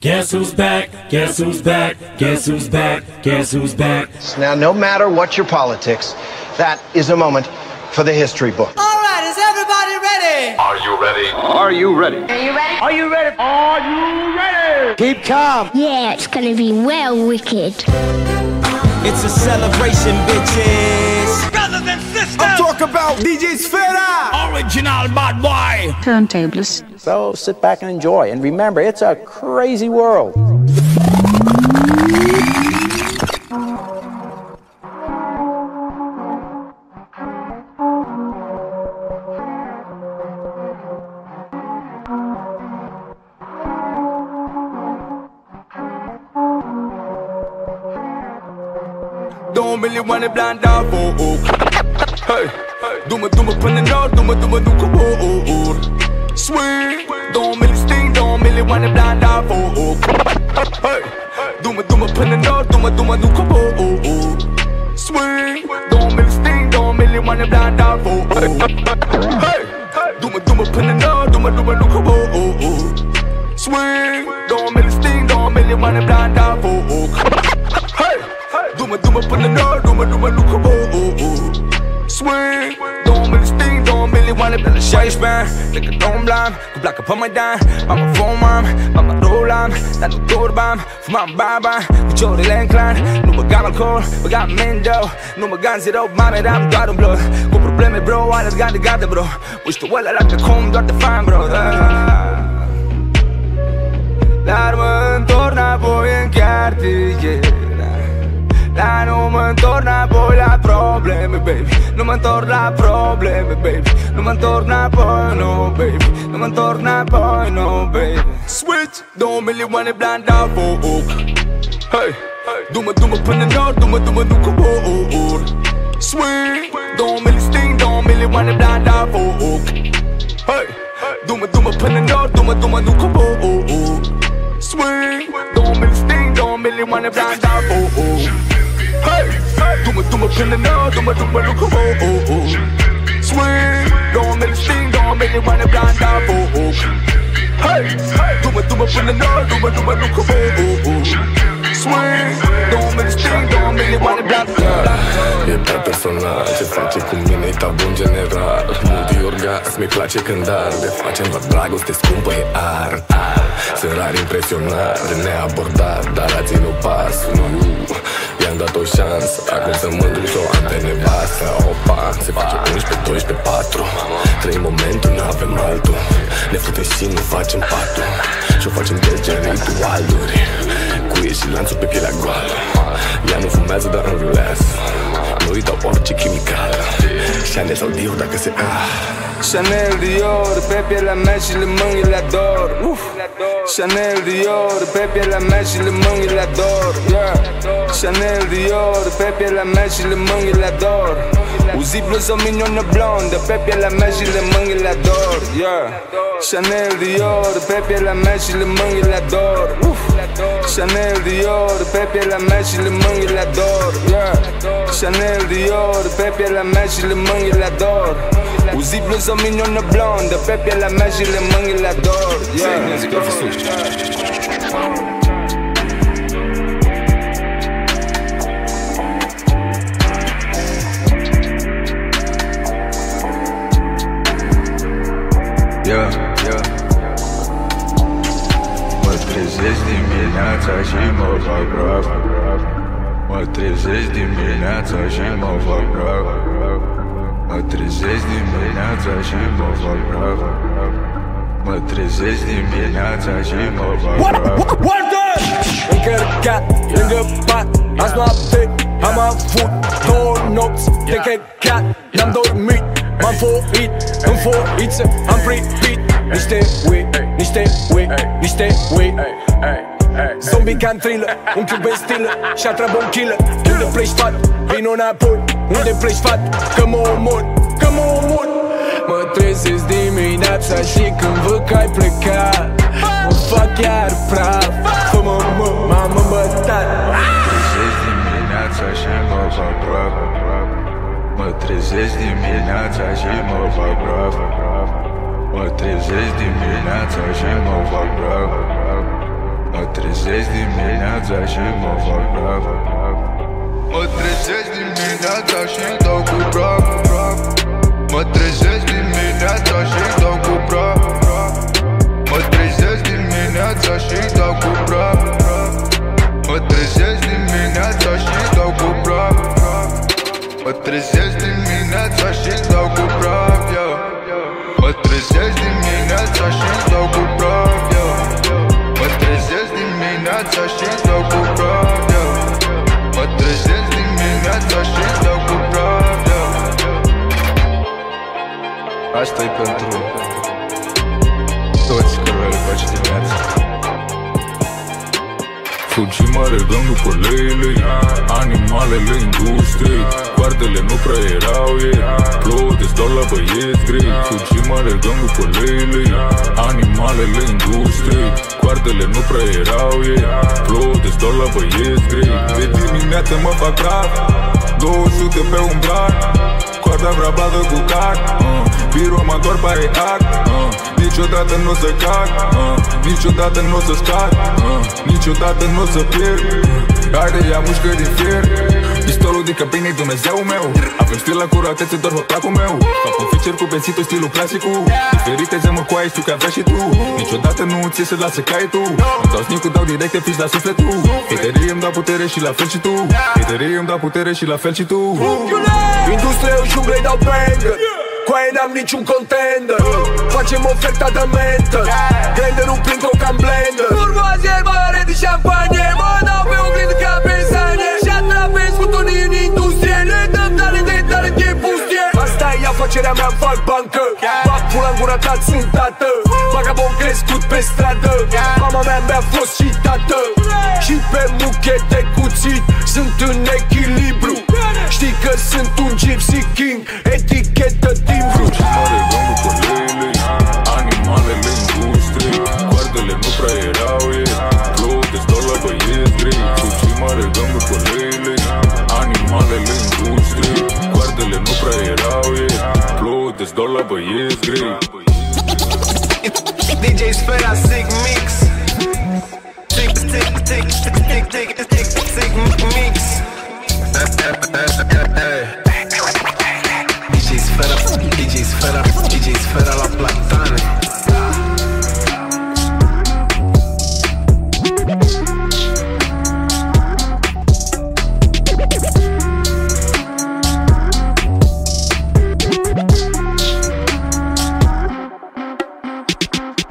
Guess who's back? Guess who's back? Guess who's back? Guess who's back? Now, no matter what your politics, that is a moment for the history book. All right, is everybody ready? Are you ready? Are you ready? Are you ready? Are you ready? Are you ready? Keep calm. Yeah, it's gonna be well wicked. It's a celebration, bitches. Brothers and sisters! I'm talking about DJ Sfera, original bad boy. Turntables. So sit back and enjoy. And remember, it's a crazy world. Don't really wanna blind out for hey, doe me put the note, doe me kaboor. Sweet, don't really sting, don't really wanna blind out for hey, doe me put the note, doe me kaboor. Sweet, don't really sting, don't really wanna blind out for hey, doe me put the note, doe me kaboor. Sweet, don't really sting, don't really wanna blind out for hey. Doe me put the note, doe me kaboor. Swing, don't really sting, don't really wanna be the chase man. Lekker doomblaam, ik blak op mijn duim. Mama voor mam, mama rolam. Dat doet doorbam, voor mijn baba. We choren en klein, noem me gaan alcohol. We gaan mendo, noem me gaan zit op, mami, daar gaat een bloed. Kom problemen bro, alles gaat de gaten bro. Wish the well dat ik kom door de fijn bro. Laat me door naar boy een kaartje, yeah. La non mi torna poi la problemi, baby. Non mi torna problemi, baby. Non mi torna poi, no, baby. Non mi torna poi, no, baby. Switch, don't really wanna blind out for hey, doe me put the note, doe me kaboor. Swing, don't really sting, don't really wanna blind out for hey, doe me put the note, doe me kaboor. Swing, don't really sting, don't really wanna blind out for hey, doe me put the note, doe me kaboor. Swing, don't really sting, don't really wanna blind out for hey, doe me put the note, doe me kaboor. Swing, don't really sting, don't really wanna blind out. E pe personal, ce face cu mine e tabu în general. Multi-orgasm, mi place când arde. Facem doar dragoste scumpă, e art. Sunt rar impresionat de neabordat, dar a ținut pasul. I-am dat o șansă, acum să mândru și o am de nevastă. Opa, se face 11, 12, 4. Trăim momentul, n-avem altul. Ne futem și nu facem patul. Și-o facem de gen ritualuri. Cuie și lanțul pe pielea goală. Ea nu fumează, dar înrulează. Nu-i dau orice chimicală. Chanel sau Dior dacă se Chanel Dior, pe pielea mea și le mânghi ador. Chanel Dior, pe pielea mea și le mânghi ador. Chanel Dior, pe pielea mea și le mânghi ador. Uzi bluză mignonă blondă, pe pielea mea și le mânghi ador. Chanel Dior, pe pielea mea și le mânghi ador. Chanel Dior, pe pielea mea și le mânghi ador. Chanel Dior, pe pielea mea și le mânghi ador. Uzi bluză mignonă blondă, pe pielea mea și le mânghi ador. Mă trezesc dimineața și mă fac praf. Mă trezesc dimineața și mă fac praf. Mă trezesc dimineața și mă fac praf. Mă trezesc dimineața și mă fac praf. Încărcat, lângă pat, azi noapte am avut 2 nopți de căcat. N-am dormit, m-am foit, în foiță am privit. Niște way Zombie ca-n thriller, un cub în stilă și atrabă un killer. Unde pleci fat, vino înapoi. Unde pleci fat, că mă omor. Mă trezesc dimineața și când văd că ai plecat, mă fac chiar praf. Fă-mă, m-am îmbătat. Trezesc dimineața și mă fac praf. Mă trezesc dimineața și mă fac praf. Mă trezesc dimineața și mă fac praf. Mă trezesc dimineața și mă fac praf. Mă trezesc dimineața și-mi dau cu praf. Mă trezesc dimineața și-mi dau cu praf. Mă trezesc dimineața și-mi dau cu praf. Mă trezesc dimineața și-mi dau cu praf. Mă trezesc dimineața și-mi dau cu praf, yo. Mă trezesc dimineața și-mi dau cu praf, yo. Mă trezesc dimineața și-mi dau cu praf, yo. Mă trezesc dimineața și-mi dau cu praf, yo. Asta-i pentru toți care le faci dimineața. Fugim, alergăm după lei, animalele industriei. Coardele nu prea erau ei, plouă de stau la băieți grei. Fugim, alergăm după lei, animalele industriei. Coardele nu prea erau ei, plouă de stau la băieți grei. De dimineață mă fac praf, 200 pe un brac. Coarda vrea bladă cu cac, birul mă doar pare act. Niciodată n-o să cac, niciodată n-o să scac, niciodată n-o să pierd. Haide, ia mușcă din fier. Pistolul din cabine-i Dumnezeul meu. Avem stil la curatețe, doar pe placul meu. Fac un feature cu benzitul, stilul clasicul. Diferite zemăcoaie, știu că avea și tu. Niciodată nu ți se lasă cai tu. Îmi dau snic-ul, dau directe fiși la sufletul. Haterii îmi dau putere și la fel și tu. Haterii îmi dau putere și la fel și tu. Industria în junglă-i dau banger. Cu aia n-am niciun contender. Facem oferta de mentor. Granderul printr-o cam blender. Urmazier, mare de șampanie. Mă dau pe oglindă ca pe sanie. Și atrapez cu tonii în industrie. Le dăm tare de pustie. Asta e afacerea mea, fac bancă. Fac pula în gura ta, sunt tată. Vagabond crescut pe stradă. Mama mea mi-a fost și tată. Și pe muche de cuțit sunt în echilibru. Știi că sunt un gypsy king, etichetă timbru. Fugim, alergăm după lei, animalele industriei. Coardele nu prea erau ei, plouă de stau la băieți grei. Fugim, alergăm după lei, animalele industriei. Coardele nu prea erau ei, plouă de stau la băieți grei. DJ Sfera, Sick Mix. Sick Mix. DJ Sfera la platane.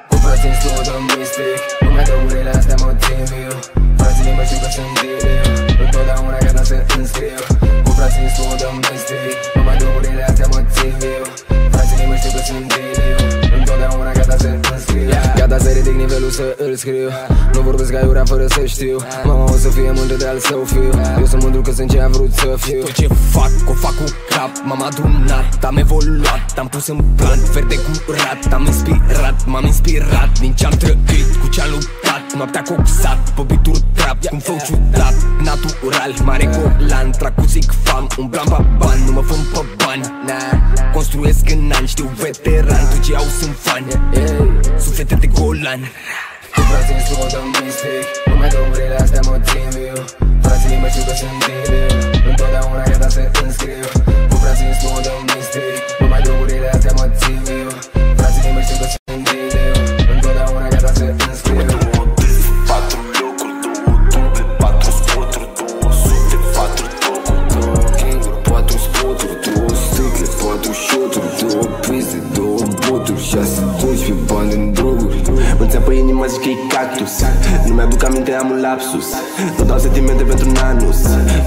Cu frații-mi studă mistic, nu mai dă urile astea mă țin viu. Frații-mi mă știu că sunt diliu, întotdeauna gata să înscriu. Cu frații-mi studă mistic, nu mai dă urile astea mă țin viu. Frații-mi mă știu că sunt diliu, întotdeauna gata să înscriu. Gata să ridic nivelul să îl scriu. Nu vorbesc aiurea fără să știu. Mama o să fie mândră de al său fiu. Eu sunt mândru că sunt ce am vrut să fiu. Tot ce fac, o fac cu cap. M-am adunat, am evoluat. Am pus în plan, verde curat. Am inspirat, m-am inspirat din ce-am trăit, cu ce-am luptat. Noaptea coxat, pe beat-uri trap, cu un flow ciudat, natural, mare colan. Trag cu zic fam, umblam pe bani, nu mă făm pe bani. Construiesc în ani, știu veteran, tu ce au sunt fani, suflete de golan. Cu frații-mi studă mistic, nu mai dă urile astea mă țin viu. Frații-mi mă știu că sunt diliu, întotdeauna gata să înscriu. Cu frații-mi studă mistic, nu mai dă urile astea mă țin viu. Frații-mi mă știu că sunt diliu, întotdeauna gata să înscriu. 4 locuri, 2 tube, 4 spoturi, 200, 4 tocuri, 2 ganguri, 4 spoturi, 2 sticle, 4 shoturi, 2 piste, 2 boturi, 6-12 bani în droguri. Mă țeapă inima, zici că-i cactus. Nu mi-aduc aminte, am un lapsus. Nu dau sentimente pentru nanus.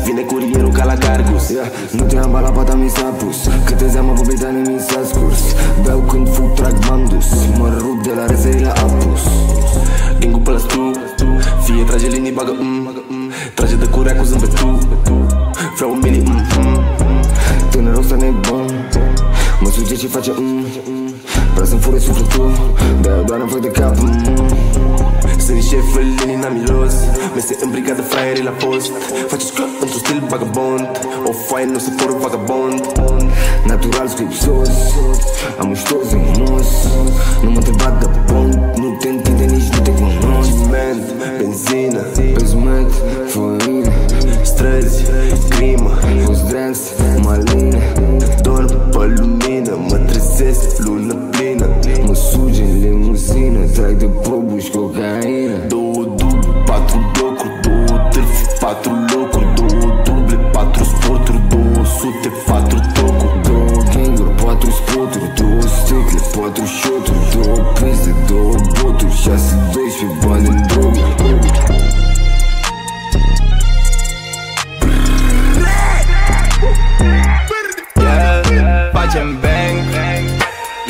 Vine curierul ca la Cargus. Nu te-am balat, pata mi s-a pus. Câte zeamă pe Britanie mi s-a scurs. Beau când fug, trag, m-am dus. Mă rup de la reței la apus. Gangul pe la stu, fie trage linii, bagă trage de curea cu zâmbetul. Vreau un mini Tânărul ăsta nebun, mă suge și face vreau să-mi fure sufletul, de-aia doar îmi fac de cap. Sunt șeful linii, n-am milos. Mese în brigadă, fraierii la post. Face sclop într-un stil vagabond. O foaie nu se poră vagabond. Natural scripsos, am un ștos în nos. Nu mă întreba de pont, nu te întinde, nici nu te cunosc. Man, benzină, bezmet, făină, străzi, crimă, post-dance, maline, dorm pe lumină, mă trezesc, lună plină, mă suge în limuzină, trag de păbuș, cocaină. 2 duble, 4 blocuri, 2 târfi, 4 locuri, 2 duble, 4 sporturi, 200, 4 tocuri, 2 ganguri, 4 spoturi, 2 sticle, 4 shoturi, 2 pizde, 2 boturi, 6-12 bani în droguri. Facem bang,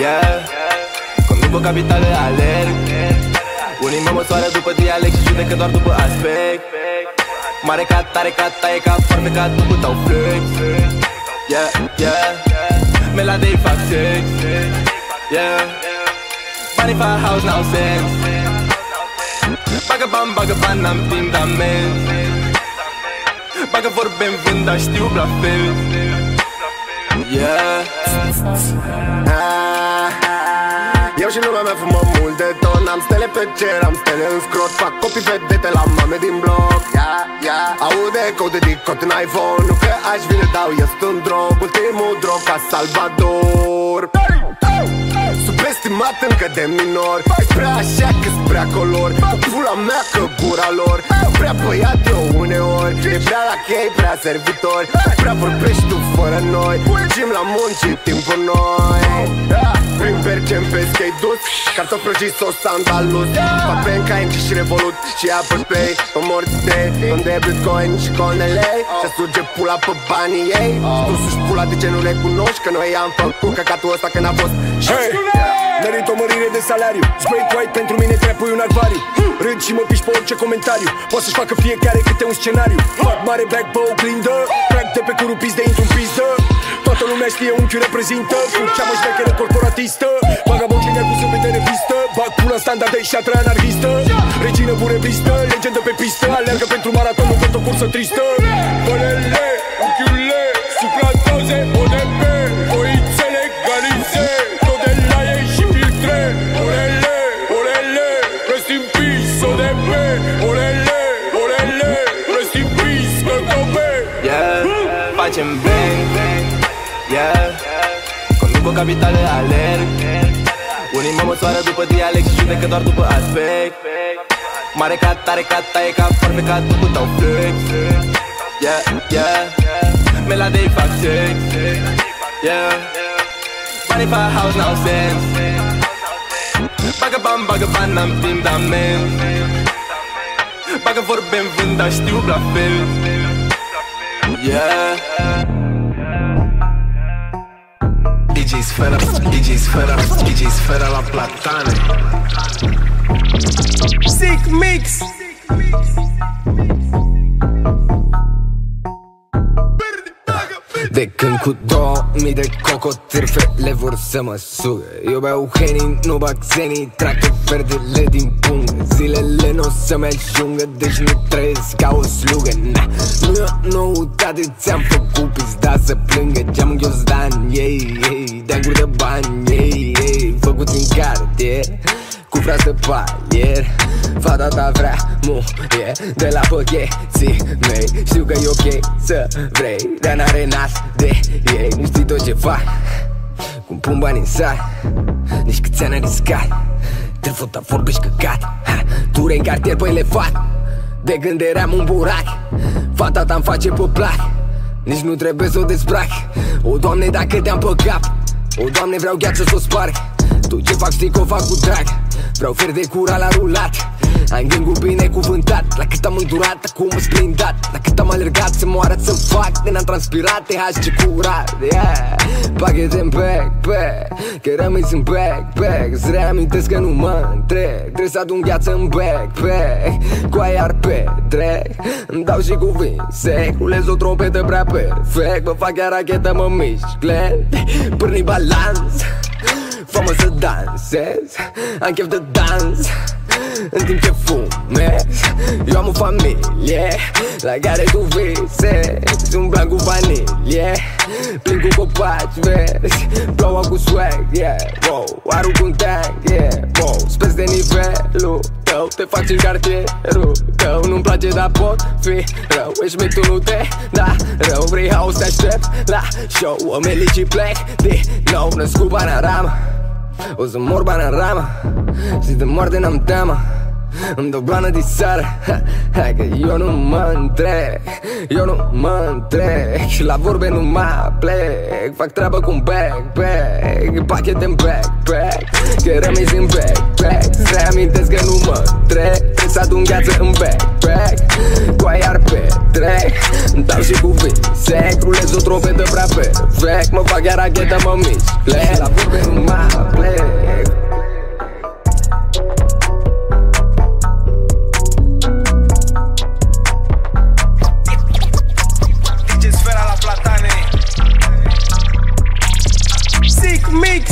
yeah. Conduc o capitală, alerg. Unii mă măsoară după dialect și judecă doar după aspect. Mare ca tare, ca taie, ca foarte, ca după tău flex. Yeah, yeah. Meladei fac sex, yeah. Banii fac house, n-au sens. Bagă bani, n-am timp de amenzi. Bagă vorbe-n vând, dar știu la fel. Yeah. Eu și lumea mea fumăm mult de tot. Am stele pe cer, am stele în scrot. Fac copii vedete la mame din bloc. Aude code de cot în iPhone. Nu că aș vine, dau, eu sunt un drog. Ultimul drog ca Salvador. Subestimat încă de minor. E prea așa că-s prea color. Cu pula mea că gura lor. Prea băiat eu uneori. E prea la chei, prea servitor. Prea vorbești tu fără noi. Fugim la munci, timpul noi. Prin percem pe skate dus. Cartofi prăjiți sau sandalus. Papen ca NG și Revolut. Și Apple Pay, o morte. Unde e Bitcoin și conele. Se suge pula pe banii ei. Tu suși pula, de ce nu recunoști? Că noi am făcut căcatul ăsta când a fost. Merit o mărire de salariu. Straight white pentru mine trapul e un acvariu. Râd și mă piși pe orice comentariu. Poți să-și facă fiecare câte un scenariu. Fac mare back bow, clindă. Crack de pe curul pizdă, intru în pizdă. Toată lumea știe unchiul reprezintă. Cu cea mai șmecheră corporatistă. Vagabond și neacuz în vedere pistă. Bag pula standardă și atra anarhistă. Regină bureblistă, legendă pe pistă. Alergă pentru maraton, nu pentru o cursă tristă. Bălele, unchiule, supradoze, ODP, oițele, galize. Tot de la ei și filtre. Olele, olele, rest in peace, ODP. Olele, olele, rest in peace, Cătope. Yeah, facem bang, yeah. Conduc o capitală, alerg. Unii mă măsoară după dialect și judecă doar după aspect. Mare ca tare, ca taie, ca foarte, ca după tău flex. Yeah, yeah. Meladei fac sex, yeah. Banii fac house, n-au sens. Bagă bani, n-am timp de amenzi. Bagă vorbe-n vând, dar știu la fel. Yeah. DJ Sfera la platane. Sick mix. De când cu 2000 de cocotârfe le vor să mă sugă. Eu beau Henny, nu bag zenii, trag pe verdele din pungă. Zilele n-o să-mi ajungă, deci nu trăiesc ca o slugă. Nu e o noutate, ți-am făcut pizda să plângă. Geamul ghiozdan, ei, de-am gur de bani, ei, făcuți în cartier cu frați de palier. Fata ta vrea muie de la păcheții mei. Știu că e ok să vrei, dar n-are nas de ei. Nu știi tot ce fac, cum pun bani în sat, nici câți ani riscat. Te făta vorbești căcat, ture în cartier pe elefat. De când eram un burac, fata ta-mi face pe plac. Nici nu trebuie să o dezbrac. O, Doamne, dacă te-am pe cap, o, Doamne, vreau gheață să o sparg. Tu ce fac știi că o fac cu drag. Vreau fer de cura la rulat. Am gângul binecuvântat. La cât am îndurat, acum îs blindat. La cât am alergat să mă arăt să-mi fac. De n-am transpirat, TH ce curat, yeah. Pachete în backpack, că rămâi în backpack. Îți reamintesc că nu mă întreg. Trebuie să adun gheață în backpack. Cu aia pe drag. Îmi dau și cuvânt sec. Rulez o trompetă prea perfect. Mă fac iar rachetă, mă mișc lent. Pârni balans, fă-mă să dansez. Am chef de dans în timp ce fumez. Eu am o familie la care tu visezi. Un blanc cu vanilie, plin cu copaci verzi. Ploua cu swag, yeah, wow. Arunc un tank, yeah, wow. Spes de nivelul tău, te faci în cartierul tău. Nu-mi place, dar pot fi rău. Ești mic, tu nu te da rău. Vrei house, te aștept la show. O melici plec din nou. Născut Panorama, o să mor Panorama. Și de moarte n-am teamă. Îmi dau blană de seară. Hai că eu nu mă întreg, eu nu mă întreg. Și la vorbe nu mă plec. Fac treabă cu un backpack, pachete în backpack, că rămâi în backpack. Să-i amintesc că nu mă trec. S-a adun gheață în backpack, cu iar petrec. Îmi dau și cu visec, rulez o trompetă prea perfect. Mă fac iar rachetă, mă mișc. La vorbe nu mă plec. Mix.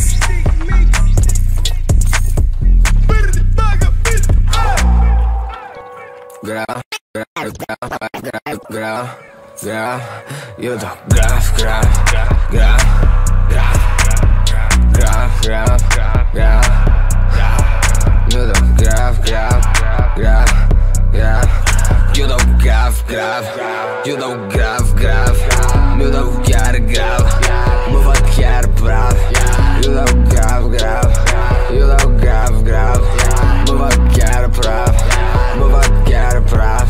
Graf, eu dau graf, eu dau graf, eu dau graf, eu dau graf, eu dau chiar grav, mă fac chiar brav. Eu dau grav, eu dau grav, mă fac chiar brav, mă fac chiar brav.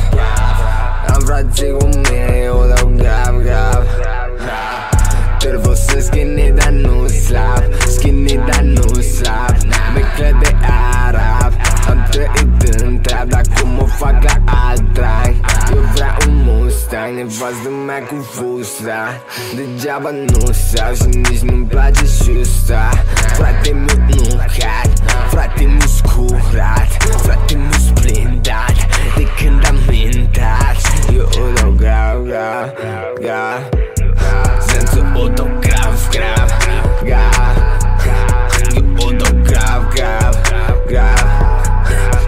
Am frații cu mine, eu dau grav. Trebuie să skinny, dar nu slab, skinny, dar nu slab. Meclă de arab, am trăit în trap, dar cum mă fac la alt drag. Eu vreau un Mustang, nevastă mea cu fusta. Degeaba nu sau și nici nu-mi place șusta. Frate meu nu cad, frate nu scurat, frate nu splindat. De când am intrat, eu o dau grav. Senza autograf, eu o dau grav.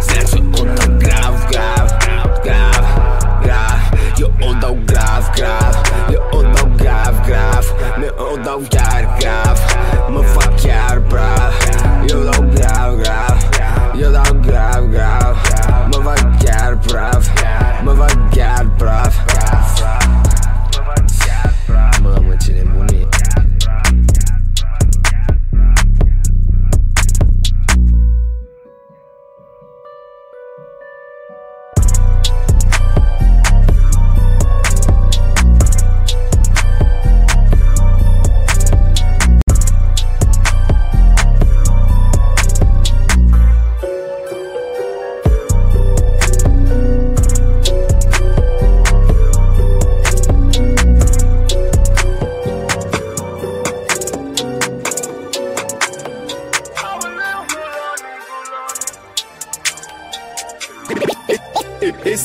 Senza autograf, eu o dau grav, eu o dau grav, me o dau chiar grav, mă fac chiar brav. Eu dau grav, eu dau grav, mă fac chiar brav, mă fac chiar brav. Mamă, ce nebunie.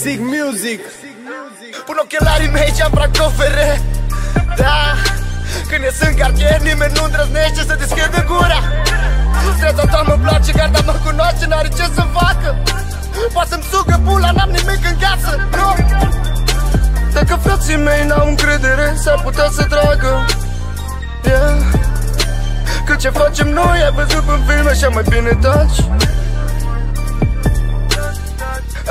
Sick Music. Pun ochelarii mei și-am fracofere. Da, când ies în cartier nimeni nu îndrăznește să deschidă gura. Streza ta mă place, garda mă cunoaște, n-are ce să facă. Poate să-mi sugă pula, n-am nimic în casă, nu. Dacă frații mei n-au încredere, s-ar putea să tragă, yeah. Că ce facem noi ai văzut în filme, așa mai bine taci.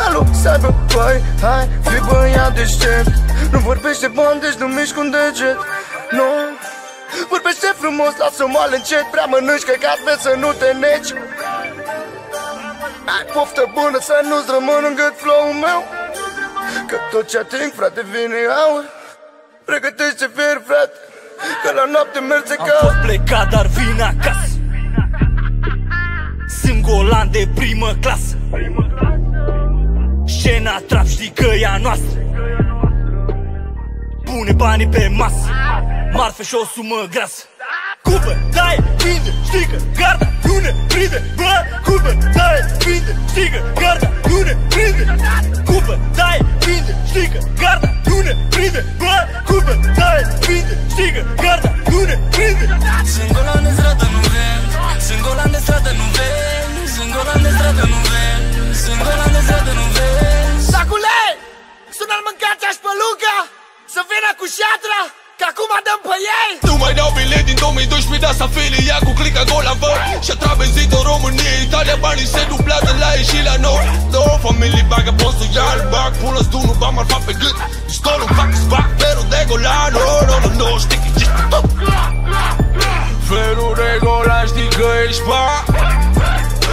Alu, să aibă băi, hai, fii băiat deștept. Nu vorbește bani, deci nu mișc un deget. Nu, vorbește frumos, lasă-o moale încet. Prea mănânci căcat, vezi să nu te neci. Ai poftă bună să nu-ți rămân în gât flow-ul meu. Că tot ce ating, frate, vine aur. Pregătește fier, frate, că la noapte merge ca... Am fost plecat, dar vin acasă. Sunt golan de primă clasă. Scena trap, știi că e a noastră. Pune banii pe masă, marfă și o sumă grasă. Cupă, dai, vinde, știi că garda nu ne prinde. Bă, cupă, dai, vinde, știi că garda nu ne prinde. Cupă, dai, vinde, știi că garda nu ne prinde. Bă, cupă, dai, vinde, știi că garda nu ne prinde. Sunt golan de stradă, nu vend. Sunt golan de stradă, nu vend. Sunt golan de stradă, nu vend. Sunt golan de stradă, nu vend. Sacule, sună-l mâncați-aș pe Luca să vină cu șatra, că acum dăm pe ei. Nu mai dau bilet din 2012, de asta filia cu clica gol la văd. Și-a travezit în România, Italia, banii se dublează la ei și la noi. Două familii bagă postul, ia îl bag, pulă-ți tu, nu bag marfa pe gât. Stolul fac-ți bag, felul de golan, no, știi că ești top. Felul de golan, știi că ești pa.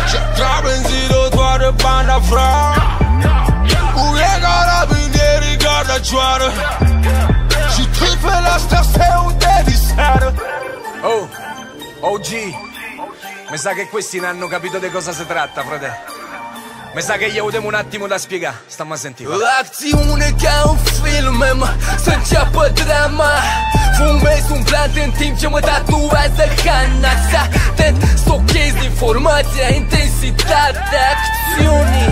Și-a travezit-o toată banda, fra. Uie carabinieri, garda cioară. Și tipele astea se ude di seară. Oh, OG, mi sa che questi non hanno capito di cosa si tratta, frate. Mi sa che gli devo un attimo da spiegare. Stammi a sentire. Acțiune ca un film, să înceapă drama. Fumez un plant în timp ce mă tatuează Hana. Atent, stochez informația, intensitatea acțiunii.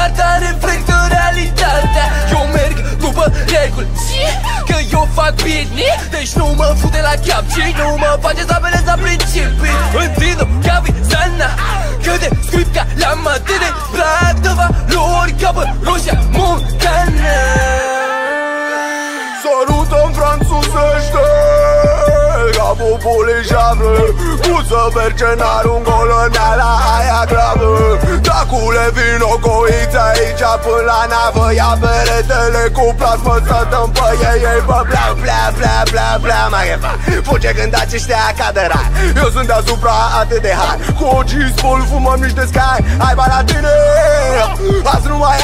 Asta reflectă realitatea. Eu merg după reguli, că eu fac bine. Deci nu mă fute la cap și nu mă face să apelez la principii. Întind-o ca vizana, că de script ca la matine. Plac de valori ca pe roșia montană. Salută-mi franțuzește ca populișeavă. Cum să merge n-arungolă la aia gravă. Dracule, vino coiți aici până la navă. Ia peretele cu plasmă să dăm pe ei pe bla bla bla bla bla. Maghefa, fuge când aceștia ca de rai. Eu sunt deasupra atât de hard. Cu OG spul fumăm niște sky. Hai ba la tine, azi nu mai ai.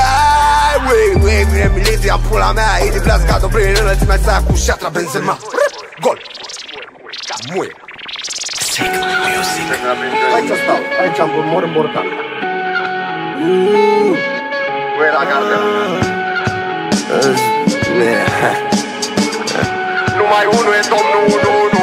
Ui, vine miliția în pula mea. Ei diplează ca dobrii în înălțimea sa cu șatra Benzema. Gol! Muie! Aici stau, aici am mor în borcan. Ui, la gardă. Numai unul e domnul 1-1.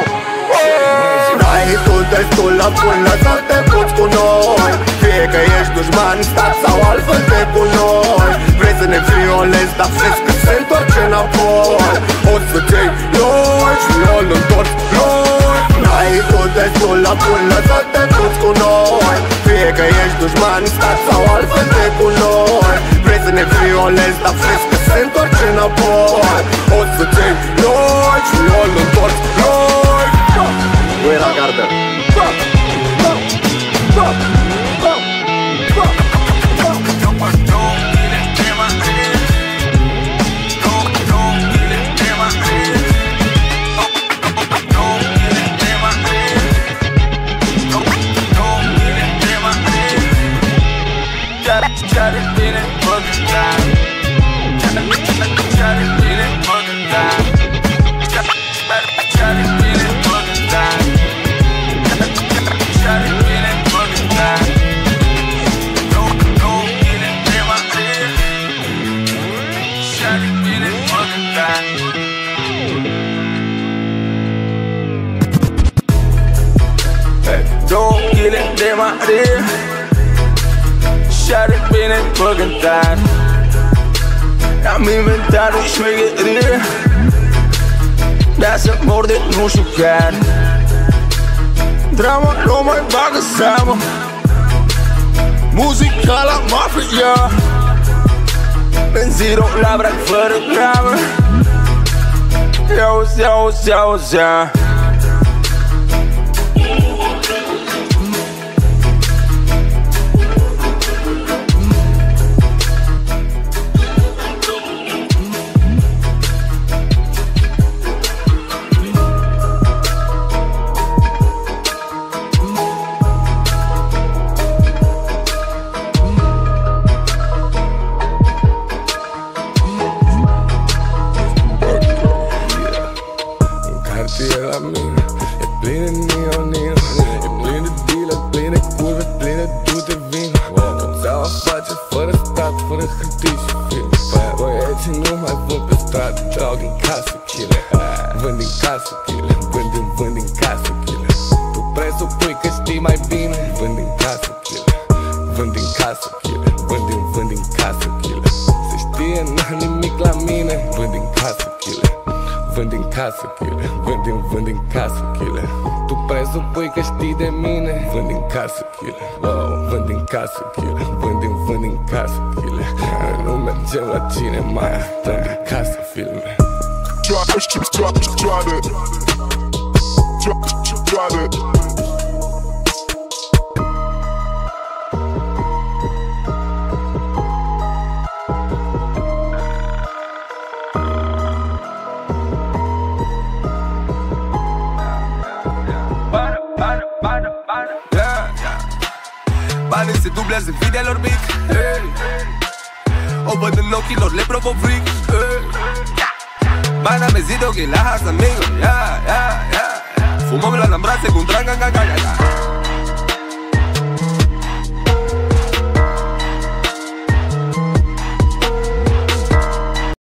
N-ai tu destulă până să te puți cu noi. Fie că ești dușman, stat sau altfel te cu noi. Vrei să ne violezi, dar vezi că se întoarce înapoi. O să-ți iei noi și eu îl-ntorci noi. N-ai tu destulă până să te puți cu noi. Fie că ești dușman, stat sau altfel te cu noi. Vrei să ne violezi, dar vezi că se întoarce înapoi. O să-ți iei noi și eu îl-ntorci noi. Ui la gardă. De mare, și-are bine păcătat. Am inventat o șmecherie, de-a să mor de nu știu care. Drama nu mai bagă seamă, muzica la mafia. În zero la brac fără dramă. Ia-o-zi. Vând din casă, killer. Tu presupui că știi de mine. Vând din casă, killer. Vând din casă, killer. Vând din casă, killer. Nu mergem la cine mai stăm din casă, filme. Drop it. brother. Banii se dublează fidelor mic, hey. O văd în ochii lor, le provoc fric, hey. Bani am mezit, ok, la casa, amigo, yeah, yeah, yeah. Fumăm la brațe cu un drag,